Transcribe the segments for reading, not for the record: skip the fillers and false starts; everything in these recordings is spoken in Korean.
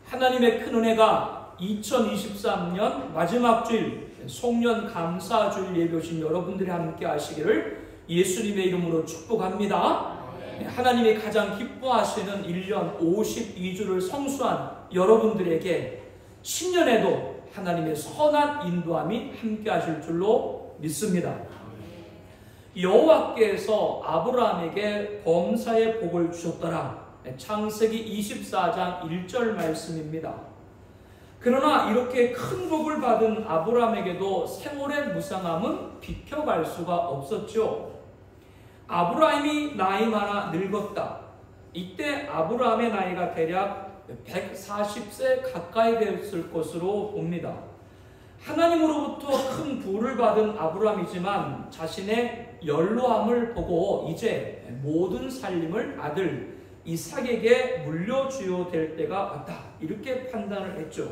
하나님의 큰 은혜가 2023년 마지막 주일 송년 감사주일 예배 오신 여러분들이 함께 하시기를 예수님의 이름으로 축복합니다. 하나님이 가장 기뻐하시는 1년 52주를 성수한 여러분들에게 신년에도 하나님의 선한 인도함이 함께 하실 줄로 믿습니다. 여호와께서 아브라함에게 범사의 복을 주셨더라. 창세기 24장 1절 말씀입니다. 그러나 이렇게 큰 복을 받은 아브라함에게도 세월의 무상함은 비켜갈 수가 없었죠. 아브라함이 나이 많아 늙었다. 이때 아브라함의 나이가 대략 140세 가까이 되었을 것으로 봅니다. 하나님으로부터 큰 부를 받은 아브라함이지만 자신의 연로함을 보고 이제 모든 살림을 아들 이삭에게 물려주어야 될 때가 왔다. 이렇게 판단을 했죠.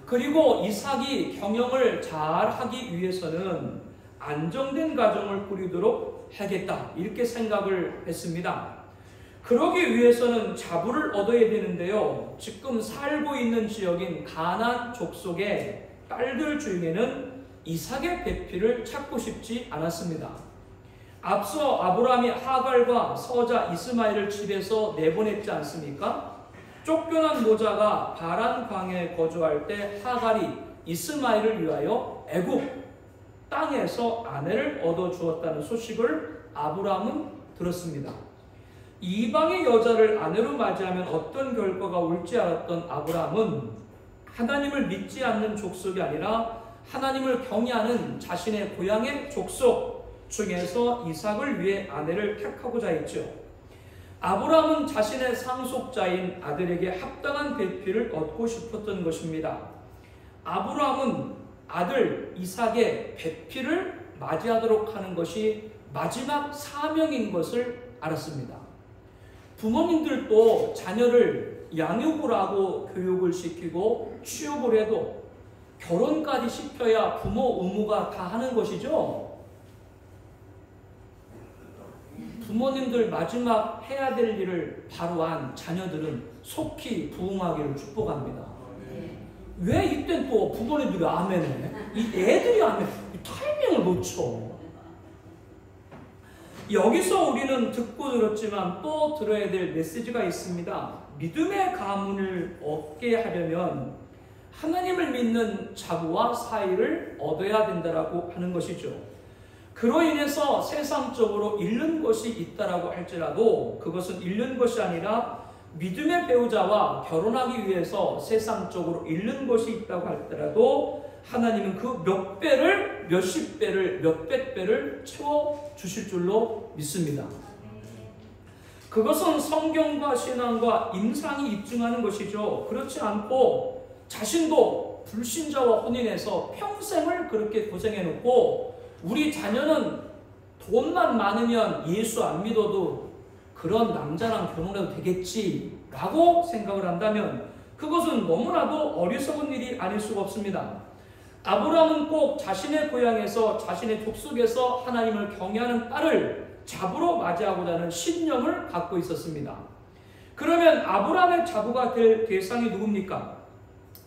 그리고 이삭이 경영을 잘 하기 위해서는 안정된 가정을 꾸리도록 하겠다. 이렇게 생각을 했습니다. 그러기 위해서는 자부를 얻어야 되는데요. 지금 살고 있는 지역인 가나안 족속의 딸들 중에는 이삭의 배필을 찾고 싶지 않았습니다. 앞서 아브라함이 하갈과 서자 이스마엘을 집에서 내보냈지 않습니까? 쫓겨난 모자가 바란 광야에 거주할 때 하갈이 이스마엘을 위하여 애굽 땅에서 아내를 얻어주었다는 소식을 아브라함은 들었습니다. 이방의 여자를 아내로 맞이하면 어떤 결과가 올지 알았던 아브라함은 하나님을 믿지 않는 족속이 아니라 하나님을 경외하는 자신의 고향의 족속 중에서 이삭을 위해 아내를 택하고자 했죠. 아브라함은 자신의 상속자인 아들에게 합당한 배필을 얻고 싶었던 것입니다. 아브라함은 아들 이삭의 배필을 맞이하도록 하는 것이 마지막 사명인 것을 알았습니다. 부모님들도 자녀를 양육을 하고 교육을 시키고 취업을 해도 결혼까지 시켜야 부모 의무가 다 하는 것이죠. 부모님들 마지막 해야 될 일을 바로 한 자녀들은 속히 부응하기를 축복합니다. 왜 이땐 또 부모님들이 아멘해? 이 애들이 아멘, 타이밍을 놓쳐. 여기서 우리는 듣고 들었지만 또 들어야 될 메시지가 있습니다. 믿음의 가문을 얻게 하려면 하나님을 믿는 자부와 사이를 얻어야 된다라고 하는 것이죠. 그로 인해서 세상적으로 잃는 것이 있다라고 할지라도 그것은 잃는 것이 아니라 믿음의 배우자와 결혼하기 위해서 세상적으로 잃는 것이 있다고 할지라도 하나님은 그 몇 배를, 몇십 배를, 몇백 배를 채워주실 줄로 믿습니다. 그것은 성경과 신앙과 임상이 입증하는 것이죠. 그렇지 않고 자신도 불신자와 혼인해서 평생을 그렇게 고생해놓고 우리 자녀는 돈만 많으면 예수 안 믿어도 그런 남자랑 결혼해도 되겠지 라고 생각을 한다면 그것은 너무나도 어리석은 일이 아닐 수가 없습니다. 아브라함은 꼭 자신의 고향에서 자신의 족속에서 하나님을 경외하는 딸을 자부로 맞이하고자 하는 신념을 갖고 있었습니다. 그러면 아브라함의 자부가 될 대상이 누굽니까?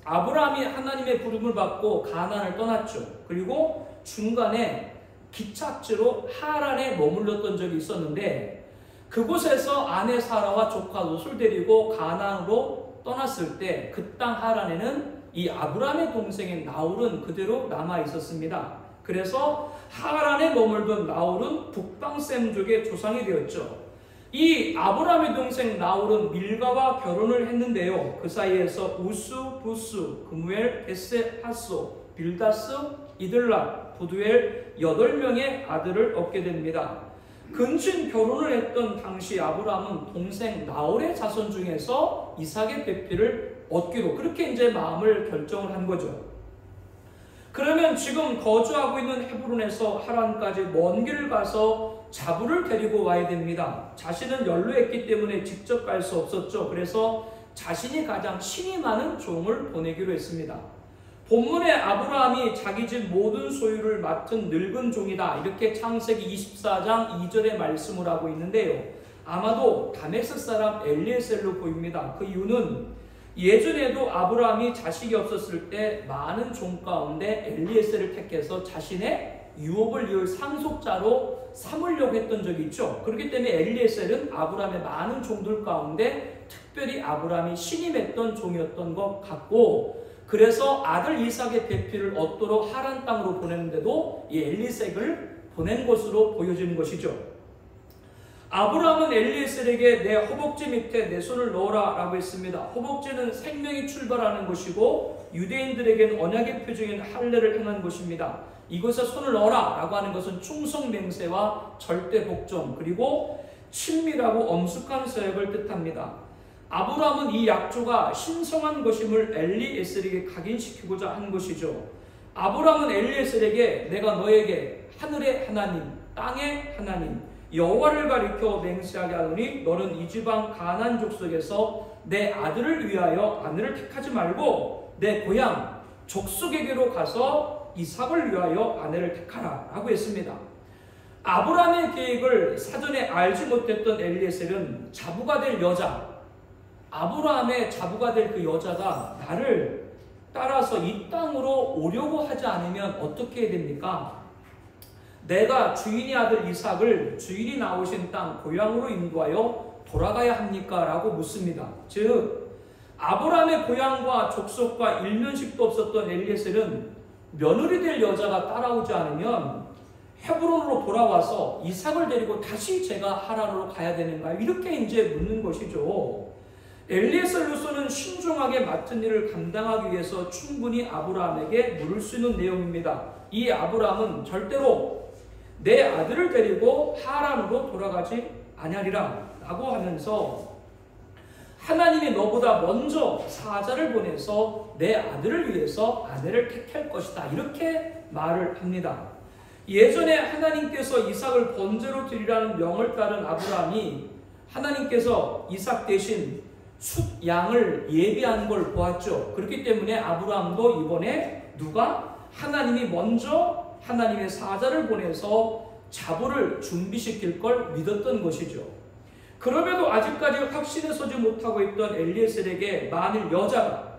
아브라함이 하나님의 부름을 받고 가나안을 떠났죠. 그리고 중간에 기착지로 하란에 머물렀던 적이 있었는데 그곳에서 아내 사라와 조카 롯을 데리고 가나안으로 떠났을 때 그 땅 하란에는 이 아브라함의 동생인 나홀은 그대로 남아 있었습니다. 그래서 하란에 머물던 나홀은 북방셈족의 조상이 되었죠. 이 아브라함의 동생 나홀은 밀가와 결혼을 했는데요. 그 사이에서 우수, 부수, 그무엘, 베세, 하소, 빌다스, 이들라, 부두엘 8명의 아들을 얻게 됩니다. 근친 결혼을 했던 당시 아브라함은 동생 나홀의 자손 중에서 이삭의 배필을 얻기로 그렇게 이제 마음을 결정을 한 거죠. 그러면 지금 거주하고 있는 헤브론에서 하란까지 먼 길을 가서 자부를 데리고 와야 됩니다. 자신은 연로했기 때문에 직접 갈 수 없었죠. 그래서 자신이 가장 친히 많은 종을 보내기로 했습니다. 본문에 아브라함이 자기 집 모든 소유를 맡은 늙은 종이다. 이렇게 창세기 24장 2절에 말씀을 하고 있는데요. 아마도 다메섹 사람 엘리에셀로 보입니다. 그 이유는 예전에도 아브라함이 자식이 없었을 때 많은 종 가운데 엘리에셀을 택해서 자신의 유업을 이을 상속자로 삼으려고 했던 적이 있죠. 그렇기 때문에 엘리에셀은 아브라함의 많은 종들 가운데 특별히 아브라함이 신임했던 종이었던 것 같고, 그래서 아들 이삭의 배필을 얻도록 하란 땅으로 보냈는데도 이 엘리에셀을 보낸 것으로 보여지는 것이죠. 아브라함은 엘리에셀에게 내 허벅지 밑에 내 손을 넣어라 라고 했습니다. 허벅지는 생명이 출발하는 것이고 유대인들에게는 언약의 표적인 할례를 행한 것입니다. 이것에 손을 넣어라 라고 하는 것은 충성 맹세와 절대 복종, 그리고 친밀하고 엄숙한 서약을 뜻합니다. 아브라함은 이 약조가 신성한 것임을 엘리에셀에게 각인시키고자 한 것이죠. 아브라함은 엘리에셀에게 내가 너에게 하늘의 하나님, 땅의 하나님 여호와를 가리켜 맹세하게 하노니 너는 이 지방 가나안 족속에서 내 아들을 위하여 아내를 택하지 말고 내 고향 족속에게로 가서 이삭을 위하여 아내를 택하라 라고 했습니다. 아브라함의 계획을 사전에 알지 못했던 엘리에셀은 자부가 될 여자, 아브라함의 자부가 될 그 여자가 나를 따라서 이 땅으로 오려고 하지 않으면 어떻게 해야 됩니까? 내가 주인의 아들 이삭을 주인이 나오신 땅 고향으로 인도하여 돌아가야 합니까? 라고 묻습니다. 즉 아브라함의 고향과 족속과 일면식도 없었던 엘리에셀은 며느리 될 여자가 따라오지 않으면 헤브론으로 돌아와서 이삭을 데리고 다시 제가 하란으로 가야 되는가요? 이렇게 이제 묻는 것이죠. 엘리에셀로서는 신중하게 맡은 일을 감당하기 위해서 충분히 아브라함에게 물을 수 있는 내용입니다. 이 아브라함은 절대로 내 아들을 데리고 하란으로 돌아가지 아니하리라 라고 하면서 하나님이 너보다 먼저 사자를 보내서 내 아들을 위해서 아내를 택할 것이다 이렇게 말을 합니다. 예전에 하나님께서 이삭을 번제로 드리라는 명을 따른 아브라함이 하나님께서 이삭 대신 숫 양을 예비한 걸 보았죠. 그렇기 때문에 아브라함도 이번에 누가 하나님이 먼저 하나님의 사자를 보내서 자보를 준비시킬 걸 믿었던 것이죠. 그럼에도 아직까지 확신에 서지 못하고 있던 엘리에셀에게 만일 여자가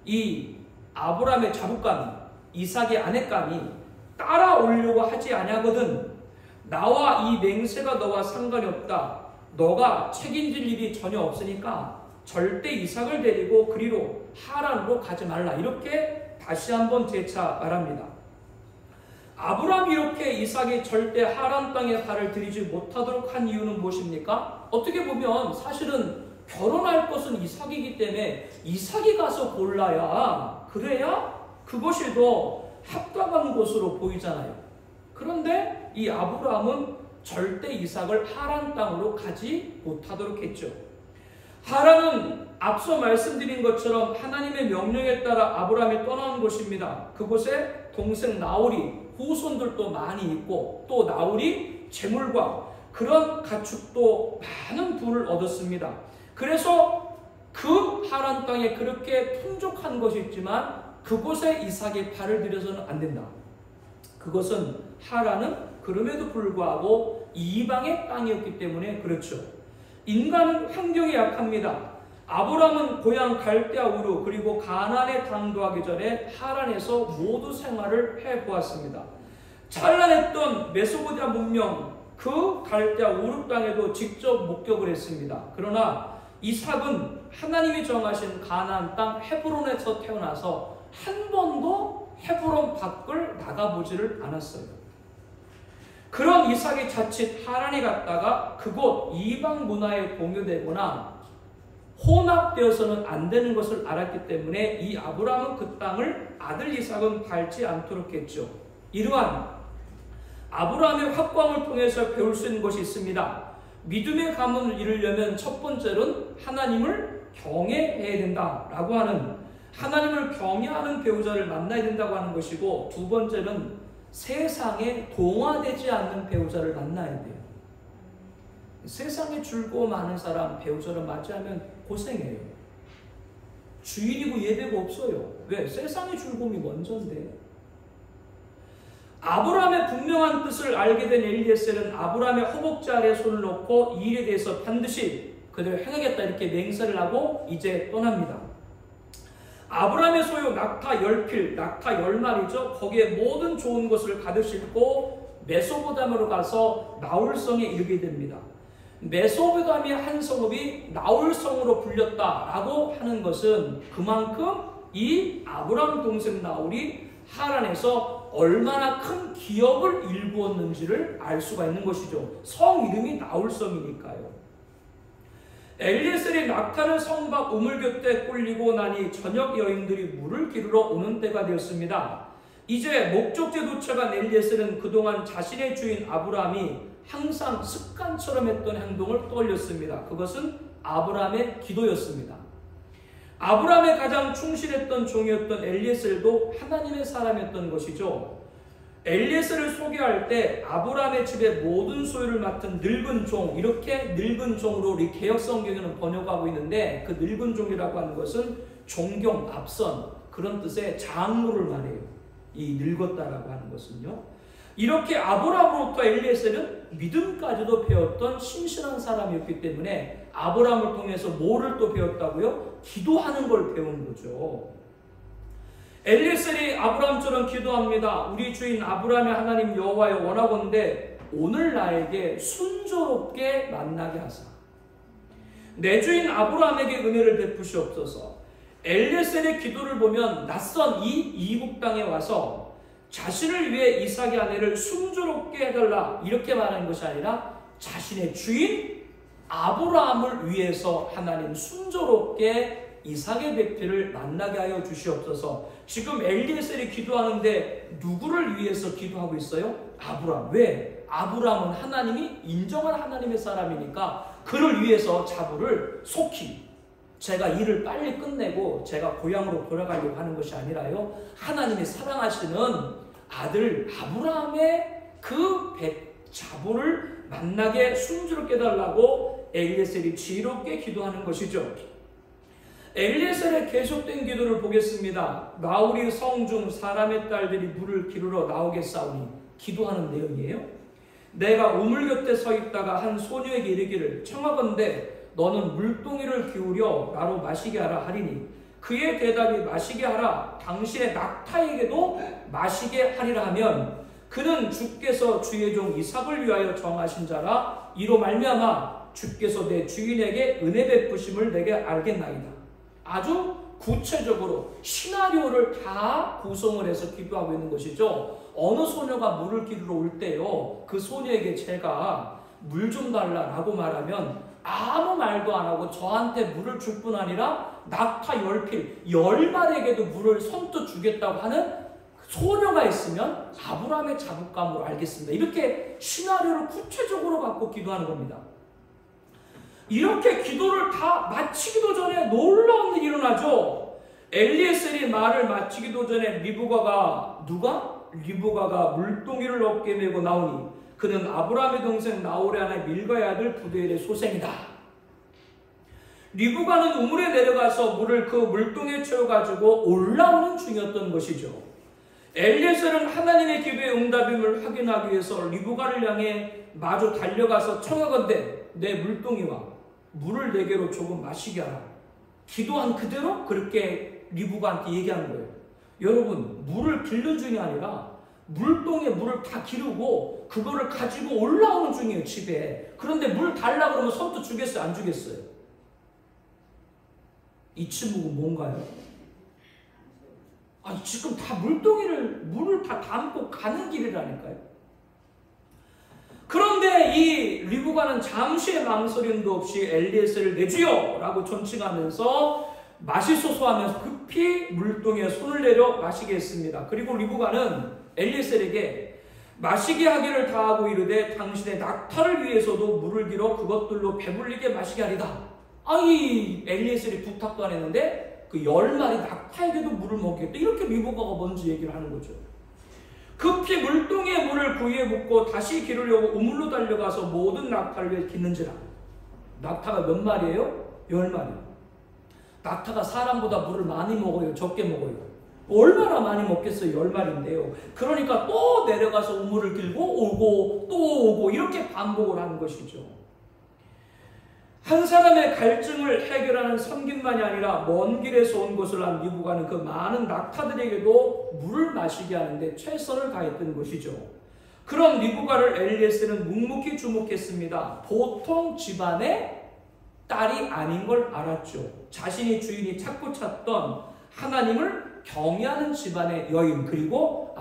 이 아브라함의 자부감이 이삭의 아내감이 따라오려고 하지 아니하거든 나와 이 맹세가 너와 상관이 없다. 너가 책임질 일이 전혀 없으니까 절대 이삭을 데리고 그리로 하란으로 가지 말라. 이렇게 다시 한번 재차 말합니다. 아브라함이 이렇게 이삭이 절대 하란 땅에 발을 들이지 못하도록 한 이유는 무엇입니까? 어떻게 보면 사실은 결혼할 것은 이삭이기 때문에 이삭이 가서 골라야 그래야 그것이 더 합당한 것으로 보이잖아요. 그런데 이 아브라함은 절대 이삭을 하란 땅으로 가지 못하도록 했죠. 하란은 앞서 말씀드린 것처럼 하나님의 명령에 따라 아브라함이 떠나온 곳입니다. 그곳에 동생 나홀이 후손들도 많이 있고 또 나홀이 재물과 그런 가축도 많은 부를 얻었습니다. 그래서 그 하란 땅에 그렇게 풍족한 것이 있지만 그곳에 이삭이 발을 들여서는 안 된다. 그것은 하란은 그럼에도 불구하고 이방의 땅이었기 때문에 그렇죠. 인간은 환경이 약합니다. 아브라함은 고향 갈대아 우르 그리고 가나안에 당도하기 전에 하란에서 모두 생활을 해보았습니다. 찬란했던 메소포타미아 문명 그 갈대아 우르 땅에도 직접 목격을 했습니다. 그러나 이삭은 하나님이 정하신 가나안 땅 헤브론에서 태어나서 한 번도 헤브론 밖을 나가보지를 않았어요. 그런 이삭이 자칫 하란에 갔다가 그곳 이방 문화에 공유되거나 혼합되어서는 안 되는 것을 알았기 때문에 이 아브라함은 그 땅을 아들 이삭은 밟지 않도록 했죠. 이러한 아브라함의 확광을 통해서 배울 수 있는 것이 있습니다. 믿음의 가문을 이루려면 첫 번째로는 하나님을 경외해야 된다라고 하는 하나님을 경외하는 배우자를 만나야 된다고 하는 것이고 두 번째는 세상에 동화되지 않는 배우자를 만나야 돼요. 세상에 즐거워 많은 사람 배우자를 맞이하면 고생해요. 주일이고 예배가 없어요. 왜? 세상의 즐거움이 먼저인데. 아브라함의 분명한 뜻을 알게 된 엘리에셀은 아브라함의 허벅지 아래에 손을 놓고 이 일에 대해서 반드시 그대로 행하겠다 이렇게 맹세를 하고 이제 떠납니다. 아브라함의 소유 낙타 10필, 낙타 10마리죠. 거기에 모든 좋은 것을 가득 싣고 메소포타미아로 가서 나홀성에 이르게 됩니다. 메소포타미아 한 성읍이 나홀성으로 불렸다라고 하는 것은 그만큼 이 아브라함 동생 나홀이 하란에서 얼마나 큰 기업을 일구었는지를 알 수가 있는 것이죠. 성 이름이 나홀성이니까요. 엘리에셀이 낙타를 성 밖 우물 곁에 꿀리고 나니 저녁 여인들이 물을 기르러 오는 때가 되었습니다. 이제 목적지에 도착한 엘리에셀은 그동안 자신의 주인 아브라함이 항상 습관처럼 했던 행동을 떠올렸습니다. 그것은 아브라함의 기도였습니다. 아브라함의 가장 충실했던 종이었던 엘리에셀도 하나님의 사람이었던 것이죠. 엘리에셀을 소개할 때 아브라함의 집의 모든 소유를 맡은 늙은 종, 이렇게 늙은 종으로 우리 개역성경에는 번역하고 있는데, 그 늙은 종이라고 하는 것은 존경, 앞선 그런 뜻의 장로를 말해요. 이 늙었다라고 하는 것은요. 이렇게 아브라함으로부터 엘리에셀은 믿음까지도 배웠던 신실한 사람이었기 때문에 아브라함을 통해서 뭐를 또 배웠다고요? 기도하는 걸 배운 거죠. 엘리에셀이 아브라함처럼 기도합니다. 우리 주인 아브라함의 하나님 여호와여, 원하건대 오늘 나에게 순조롭게 만나게 하사 내 주인 아브라함에게 은혜를 베푸시옵소서. 엘리에셀의 기도를 보면 낯선 이 이국 땅에 와서 자신을 위해 이삭의 아내를 순조롭게 해달라 이렇게 말하는 것이 아니라 자신의 주인 아브라함을 위해서 하나님 순조롭게 이삭의 배필을 만나게 하여 주시옵소서. 지금 엘리에셀이 기도하는데 누구를 위해서 기도하고 있어요? 아브라함. 왜? 아브라함은 하나님이 인정한 하나님의 사람이니까 그를 위해서 자부를 속히 제가 일을 빨리 끝내고 제가 고향으로 돌아가려고 하는 것이 아니라요, 하나님이 사랑하시는 아들 아브라함의 그 자부를 만나게 순조롭게 해달라고 엘리에셀이 지혜롭게 기도하는 것이죠. 엘리에셀의 계속된 기도를 보겠습니다. 나홀이 성중 사람의 딸들이 물을 기르러 나오겠사오니 기도하는 내용이에요. 내가 우물 곁에 서 있다가 한 소녀에게 이르기를 청하건대 너는 물동이를 기울여 나로 마시게 하라 하리니 그의 대답이 마시게 하라 당신의 낙타에게도 마시게 하리라 하면 그는 주께서 주의 종 이삭을 위하여 정하신 자라 이로 말미암아 주께서 내 주인에게 은혜 베푸심을 내게 알겠나이다. 아주 구체적으로 시나리오를 다 구성을 해서 기도하고 있는 것이죠. 어느 소녀가 물을 기르러 올 때요, 그 소녀에게 제가 물 좀 달라라고 말하면 아무 말도 안 하고 저한테 물을 줄 뿐 아니라 낙타 10필, 10마리에게도 물을 선뜻 주겠다고 하는 소녀가 있으면 아브라함의 자부감으로 알겠습니다. 이렇게 시나리오를 구체적으로 갖고 기도하는 겁니다. 이렇게 기도를 다 마치기도 전에 놀라운 일이 일어나죠. 엘리에셀이 말을 마치기도 전에 리브가가 물동이를 어깨에 메고 나오니 그는 아브라함의 동생 나홀의 아내 밀가의 아들 부두엘의 소생이다. 리브가는 우물에 내려가서 물을 그 물동에 채워가지고 올라오는 중이었던 것이죠. 엘리에셀은 하나님의 기도의 응답임을 확인하기 위해서 리브가를 향해 마주 달려가서 청하건대 내 물동이와 물을 내게로 조금 마시게 하라. 기도한 그대로 그렇게 리브가한테 얘기하는 거예요. 여러분, 물을 기르는 중이 아니라 물동에 물을 다 기르고 그거를 가지고 올라오는 중이에요, 집에. 그런데 물 달라고 그러면 선뜻 주겠어요, 안 주겠어요? 이 친구가 뭔가요? 아니, 지금 다 물을 다 담고 가는 길이라니까요. 그런데 이 리브가는 잠시의 망설임도 없이 엘리에셀을 내 주여! 라고 존칭하면서 마시소서 하면서 급히 물동에 손을 내려 마시게 했습니다. 그리고 리브가는 엘리에셀에게 마시게 하기를 다하고 이르되 당신의 낙타를 위해서도 물을 길어 그것들로 배불리게 마시게 하리다. 아니, 엘리에셀이 부탁도 안 했는데 그 10마리 낙타에게도 물을 먹이겠다. 이렇게 리브가가 먼저 얘기를 하는 거죠. 급히 물동에 물을 구이에 붓고 다시 기르려고 우물로 달려가서 모든 낙타를 위해 깃는지라. 낙타가 몇 마리예요? 10마리. 낙타가 사람보다 물을 많이 먹어요? 적게 먹어요? 얼마나 많이 먹겠어요? 10마리인데요. 그러니까 또 내려가서 우물을 길고 오고 또 오고 이렇게 반복을 하는 것이죠. 한 사람의 갈증을 해결하는 섬김만이 아니라 먼 길에서 온 것을 한 리브가는 그 많은 낙타들에게도 물을 마시게 하는데 최선을 다했던 것이죠. 그런 리브가를 엘리에셀은 묵묵히 주목했습니다. 보통 집안의 딸이 아닌 걸 알았죠. 자신이 주인이 찾고 찾던 하나님을 경외하는 집안의 여인, 그리고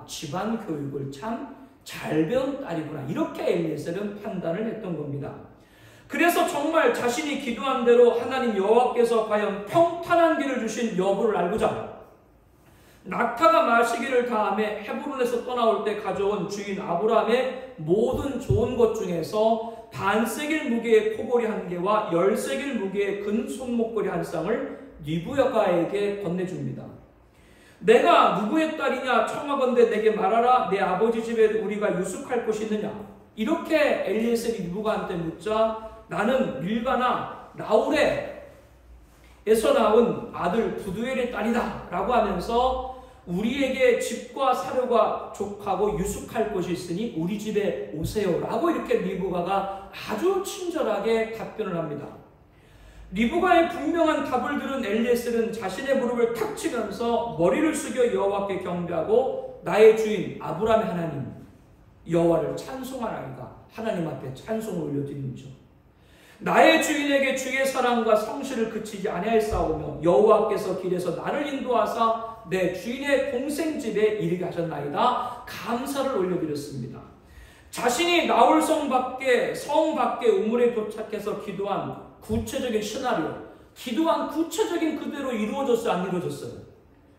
집안 교육을 참 잘 배운 딸이구나, 이렇게 엘리에셀은 판단을 했던 겁니다. 그래서 정말 자신이 기도한 대로 하나님 여호와께서 과연 평탄한 길을 주신 여부를 알고자 낙타가 마시기를 다함에 헤브론에서 떠나올 때 가져온 주인 아브라함의 모든 좋은 것 중에서 반세겔 무게의 코골이 한 개와 10세겔 무게의 근 손목걸이 한 쌍을 리브가에게 건네줍니다. 내가 누구의 딸이냐 청하건대 내게 말하라. 내 아버지 집에 우리가 유숙할 곳이 있느냐. 이렇게 엘리에셀이 리브가한테 묻자 나는 밀가나 라우레에서 낳은 아들 부두엘의 딸이다 라고 하면서 우리에게 집과 사료가 족하고 유숙할 곳이 있으니 우리 집에 오세요 라고 이렇게 리브가가 아주 친절하게 답변을 합니다. 리브가의 분명한 답을 들은 엘리에셀은 자신의 무릎을 탁 치면서 머리를 숙여 여호와께 경배하고 나의 주인 아브라함의 하나님 여호와를 찬송하나이다. 하나님 앞에 찬송을 올려드리죠. 나의 주인에게 주의 사랑과 성실을 그치지 아니하였사오며 여호와께서 길에서 나를 인도하사 내 주인의 동생 집에 이르게 하셨나이다. 감사를 올려드렸습니다. 자신이 나홀 성 밖에 우물에 도착해서 기도한 구체적인 시나리오, 기도한 구체적인 그대로 이루어졌어요, 안 이루어졌어요?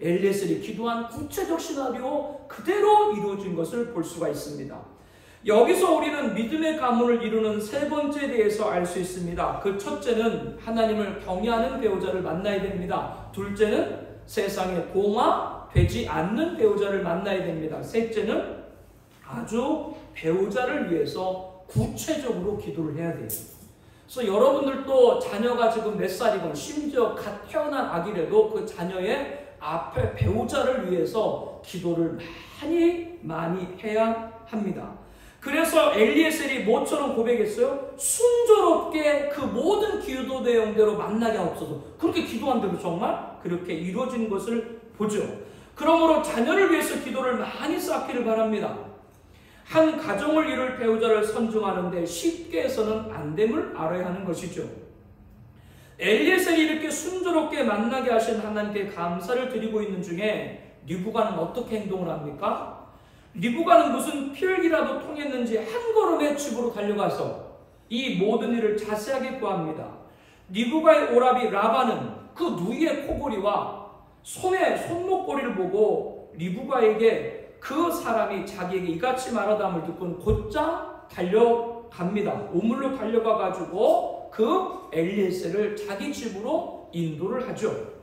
엘리에셀이 기도한 구체적 시나리오 그대로 이루어진 것을 볼 수가 있습니다. 여기서 우리는 믿음의 가문을 이루는 세 번째에 대해서 알 수 있습니다. 그 첫째는 하나님을 경외하는 배우자를 만나야 됩니다. 둘째는 세상에 공화되지 않는 배우자를 만나야 됩니다. 셋째는 아주 배우자를 위해서 구체적으로 기도를 해야 돼요. 그래서 여러분들도 자녀가 지금 몇 살이건 심지어 갓 태어난 아기라도 그 자녀의 앞에 배우자를 위해서 기도를 많이 해야 합니다. 그래서 엘리에셀이 뭐처럼 고백했어요? 순조롭게 그 모든 기도 내용대로 만나게 하옵소서. 그렇게 기도한 대로 정말 그렇게 이루어진 것을 보죠. 그러므로 자녀를 위해서 기도를 많이 쌓기를 바랍니다. 한 가정을 이룰 배우자를 선정하는데 쉽게 해서는 안 됨을 알아야 하는 것이죠. 엘리에셀이 이렇게 순조롭게 만나게 하신 하나님께 감사를 드리고 있는 중에 리브가는 어떻게 행동을 합니까? 리브가는 무슨 필기라도 통했는지 한 걸음에 집으로 달려가서 이 모든 일을 자세하게 구합니다. 리브가의 오라비 라반은 그 누이의 코골이와 손의 손목걸이를 보고 리브가에게 그 사람이 자기에게 이같이 말하다함을 듣고는 곧장 달려갑니다. 우물로 달려가 가지고 그 엘리에셀을 자기 집으로 인도를 하죠.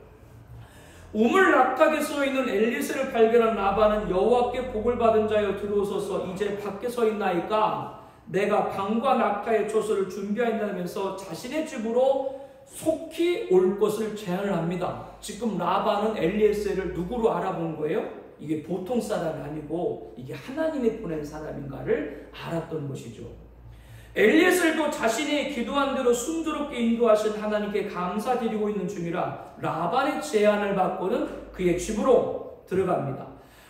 우물 낙탁에 서 있는 엘리에셀을 발견한 라반은 여호와께 복을 받은 자여 들어오소서. 이제 밖에 서 있나이까 내가 방과 낙타의 초소를 준비하였다면서 자신의 집으로 속히 올 것을 제안을 합니다. 지금 라반은 엘리에셀을 누구로 알아본 거예요? 이게 보통 사람이 아니고 이게 하나님이 보낸 사람인가를 알았던 것이죠. 엘리에셀도 자신이 기도한 대로 순조롭게 인도하신 하나님께 감사드리고 있는 중이라 라반의 제안을 받고는 그의 집으로 들어갑니다.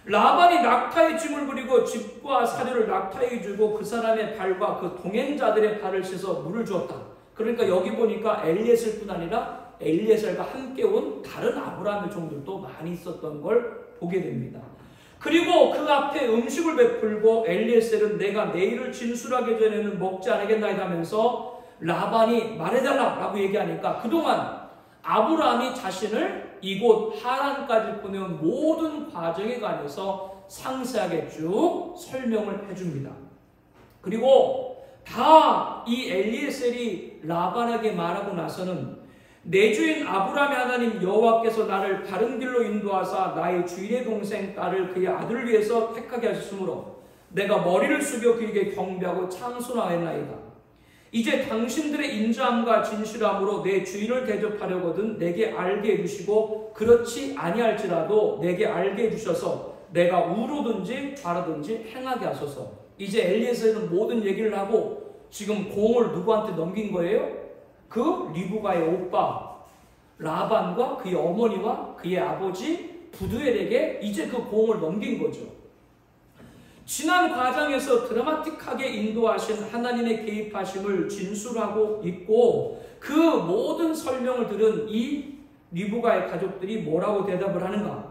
라반이 낙타의 짐을 부리고 집과 사료를 낙타에게 주고 그 사람의 발과 그 동행자들의 발을 씻어 물을 주었다. 그러니까 여기 보니까 엘리에셀뿐 아니라 엘리에셀과 함께 온 다른 아브라함의 종들도 많이 있었던 걸 보게 됩니다. 그리고 그 앞에 음식을 베풀고 엘리에셀은 내가 내일을 진술하기 전에는 먹지 않겠나이다 하면서 라반이 말해달라고 얘기하니까 그동안 아브라함이 자신을 이곳 하란까지 보내온 모든 과정에 관해서 상세하게 쭉 설명을 해줍니다. 그리고 다 이 엘리에셀이 라반에게 말하고 나서는 내 주인 아브라함의 하나님 여호와께서 나를 바른 길로 인도하사 나의 주인의 동생 딸을 그의 아들을 위해서 택하게 하셨으므로 내가 머리를 숙여 그에게 경배하고 찬송하였나이다. 이제 당신들의 인자함과 진실함으로 내 주인을 대접하려거든 내게 알게 해주시고 그렇지 아니할지라도 내게 알게 해주셔서 내가 우로든지 좌로든지 행하게 하소서. 이제 엘리에셀은 모든 얘기를 하고 지금 공을 누구한테 넘긴 거예요? 그 리브가의 오빠 라반과 그의 어머니와 그의 아버지 부두엘에게 이제 그 공을 넘긴 거죠. 지난 과정에서 드라마틱하게 인도하신 하나님의 개입하심을 진술하고 있고 그 모든 설명을 들은 이 리브가의 가족들이 뭐라고 대답을 하는가?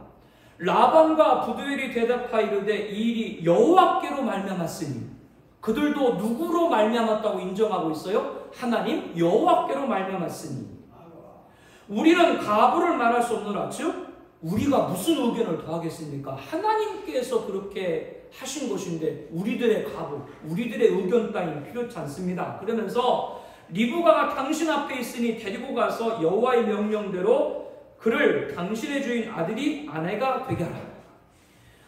라반과 부두엘이 대답하이르되 이 일이 여호와께로 말미암았으니, 그들도 누구로 말미암았다고 인정하고 있어요? 하나님 여호와께로 말미암았으니. 우리는 가부를 말할 수 없노라. 즉 우리가 무슨 의견을 더하겠습니까? 하나님께서 그렇게 하신 것인데 우리들의 가부, 우리들의 의견 따윈 필요치 않습니다. 그러면서 리브가가 당신 앞에 있으니 데리고 가서 여호와의 명령대로 그를 당신의 주인 아들이 아내가 되게 하라.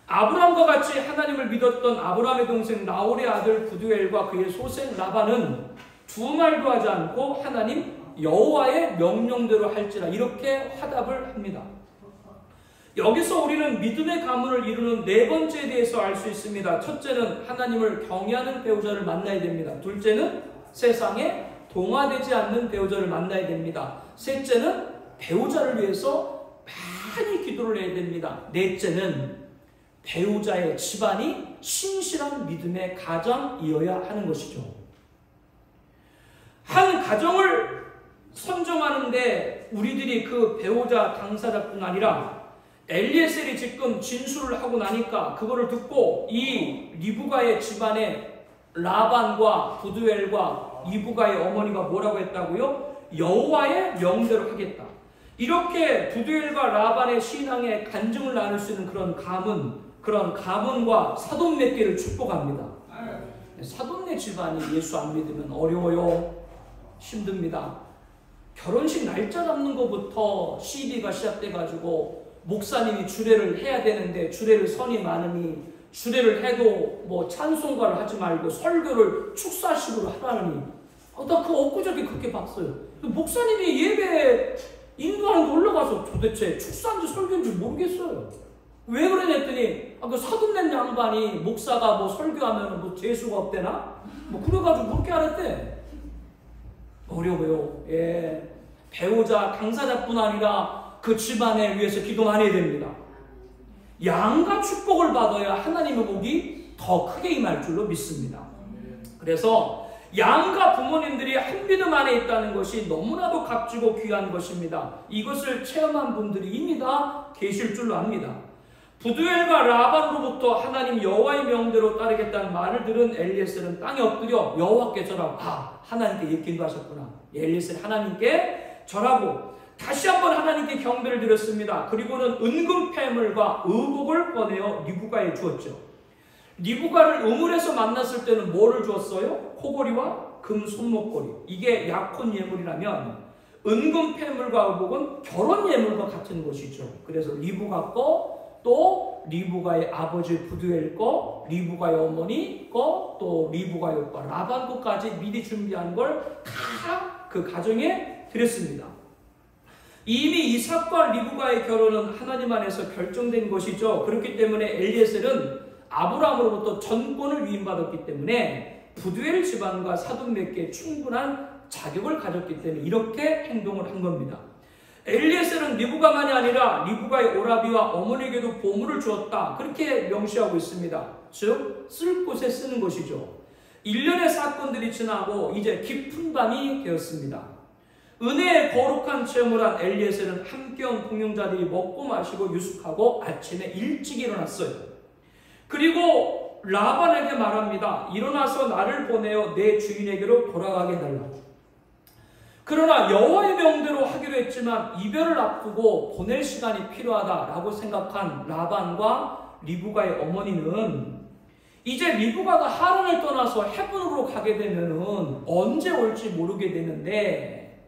아브라함과 같이 하나님을 믿었던 아브라함의 동생 나홀의 아들 부두엘과 그의 소생 라반은 두 말도 하지 않고 하나님 여호와의 명령대로 할지라 이렇게 화답을 합니다. 여기서 우리는 믿음의 가문을 이루는 네 번째에 대해서 알 수 있습니다. 첫째는 하나님을 경외하는 배우자를 만나야 됩니다. 둘째는 세상에 동화되지 않는 배우자를 만나야 됩니다. 셋째는 배우자를 위해서 많이 기도를 해야 됩니다. 넷째는 배우자의 집안이 신실한 믿음의 가정이어야 하는 것이죠. 한 가정을 선정하는데 우리들이 그 배우자 당사자뿐 아니라 엘리에셀이 지금 진술을 하고 나니까 그거를 듣고 이 리브가의 집안에 라반과 부두엘과 리브가의 어머니가 뭐라고 했다고요? 여호와의 명대로 하겠다. 이렇게 부두엘과 라반의 신앙에 간증을 나눌 수 있는 그런 가문과 사돈 맺기를 축복합니다. 사돈네 집안이 예수 안 믿으면 어려워요. 힘듭니다. 결혼식 날짜 잡는 것부터 시비가 시작돼가지고 목사님이 주례를 해야 되는데 주례를 선이 많으니 주례를 해도 뭐 찬송가를 하지 말고 설교를 축사식으로 하라니 나 그거 엊그저께 그렇게 봤어요. 목사님이 예배 인도하는 데 올라가서 도대체 축사인지 설교인지 모르겠어요. 왜 그러냐 했더니 그 사돈된 양반이 목사가 뭐 설교하면 뭐 재수가 없대나? 뭐 그래가지고 그렇게 하랬대. 어려워요. 예. 배우자 당사자뿐 아니라 그 집안에 위해서 기도 많이 해야 됩니다. 양가 축복을 받아야 하나님의 복이 더 크게 임할 줄로 믿습니다. 그래서 양가 부모님들이 한 믿음 안에 있다는 것이 너무나도 값지고 귀한 것입니다. 이것을 체험한 분들이 이미 다 계실 줄로 압니다. 부두엘과 라반으로부터 하나님 여호와의 명대로 따르겠다는 말을 들은 엘리에셀은 땅에 엎드려 여호와께 절하고 하나님께 예 기도하셨구나. 엘리에셀 하나님께 절하고 다시 한번 하나님께 경배를 드렸습니다. 그리고는 은금 패물과 의복을 꺼내어 리브가에 주었죠. 리브가를 우물에서 만났을 때는 뭐를 주었어요? 코골이와 금 손목걸이. 이게 약혼 예물이라면 은금 패물과 의복은 결혼 예물과 같은 것이죠. 그래서 리브가 거, 또 리브가의 아버지 부두엘 거, 리브가의 어머니 거, 또 리브가의 오빠 라반 거까지 미리 준비한 걸 다 그 가정에 드렸습니다. 이미 이삭과 리브가의 결혼은 하나님 안에서 결정된 것이죠. 그렇기 때문에 엘리에셀은 아브라함으로부터 전권을 위임받았기 때문에 부두엘 집안과 사돈 맺기에 충분한 자격을 가졌기 때문에 이렇게 행동을 한 겁니다. 엘리에셀은 리브가만이 아니라 리브가의 오라비와 어머니에게도 보물을 주었다. 그렇게 명시하고 있습니다. 즉 쓸 곳에 쓰는 것이죠. 1년의 사건들이 지나고 이제 깊은 밤이 되었습니다. 은혜의 거룩한 체험을 한 엘리에셀은 함께 온 동행자들이 먹고 마시고 유숙하고 아침에 일찍 일어났어요. 그리고 라반에게 말합니다. 일어나서 나를 보내어 내 주인에게로 돌아가게 해달라. 그러나 여호와의 명대로 하기로 했지만 이별을 앞두고 보낼 시간이 필요하다라고 생각한 라반과 리브가의 어머니는 이제 리브가가 하란을 떠나서 헤브론으로 가게 되면은 언제 올지 모르게 되는데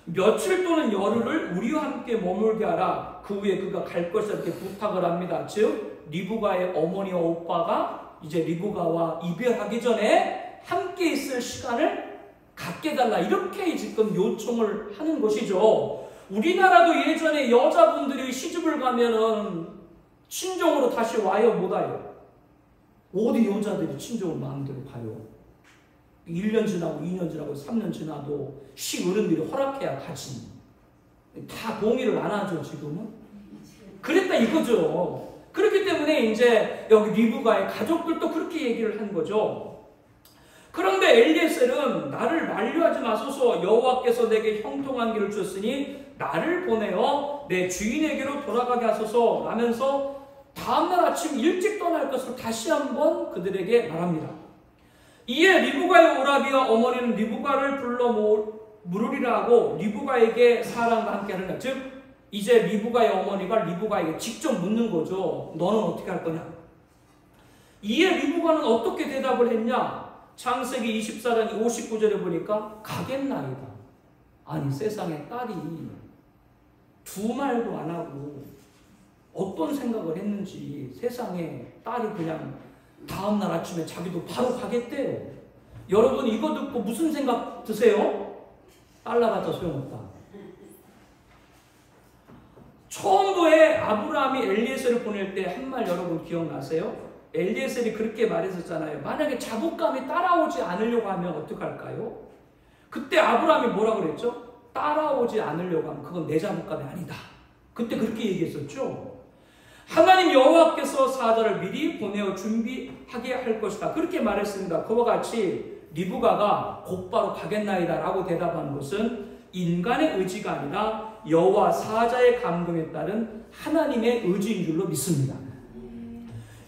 며칠 또는 열흘을 우리와 함께 머물게 하라. 그 후에 그가 갈 것이다 이렇게 부탁을 합니다. 즉 리브가의 어머니와 오빠가 이제 리브가와 이별하기 전에 함께 있을 시간을 갖게 달라 이렇게 지금 요청을 하는 것이죠. 우리나라도 예전에 여자분들이 시집을 가면은 친정으로 다시 와요 못 와요? 어디 여자들이 친정을 마음대로 가요? 1년 지나고 2년 지나고 3년 지나도 시어른들이 허락해야 가지. 다 동의를 안 하죠, 지금은. 그랬다 이거죠. 그렇기 때문에 이제 여기 리브가의 가족들도 그렇게 얘기를 한 거죠. 그런데 엘리에셀은 나를 만류하지 마소서, 여호와께서 내게 형통한 길을 주셨으니 나를 보내어 내 주인에게로 돌아가게 하소서 라면서 다음날 아침 일찍 떠날 것을 다시 한번 그들에게 말합니다. 이에 리브가의 오라비와 어머니는 리브가를 불러 물으리라 하고 리브가에게 사람과 함께 하느냐. 즉 이제 리브가의 어머니가 리브가에게 직접 묻는 거죠. 너는 어떻게 할 거냐. 이에 리브가는 어떻게 대답을 했냐. 창세기 24장 59절에 보니까 가겠나이다. 아니 세상에 딸이 두 말도 안 하고 어떤 생각을 했는지 세상에 딸이 그냥 다음날 아침에 자기도 바로 가겠대요. 여러분 이거 듣고 무슨 생각 드세요? 딸 낳아봤자 소용없다. 처음부에 아브라함이 엘리에셀을 보낼 때 한 말 여러분 기억나세요? 엘리에셀이 그렇게 말했었잖아요. 만약에 자국감이 따라오지 않으려고 하면 어떡할까요? 그때 아브라함이 뭐라 그랬죠? 따라오지 않으려고 하면 그건 내 자국감이 아니다. 그때 그렇게 얘기했었죠. 하나님 여호와께서 사자를 미리 보내어 준비하게 할 것이다. 그렇게 말했습니다. 그와 같이 리브가가 곧바로 가겠나이다 라고 대답한 것은 인간의 의지가 아니라 여호와 사자의 감동에 따른 하나님의 의지인 줄로 믿습니다.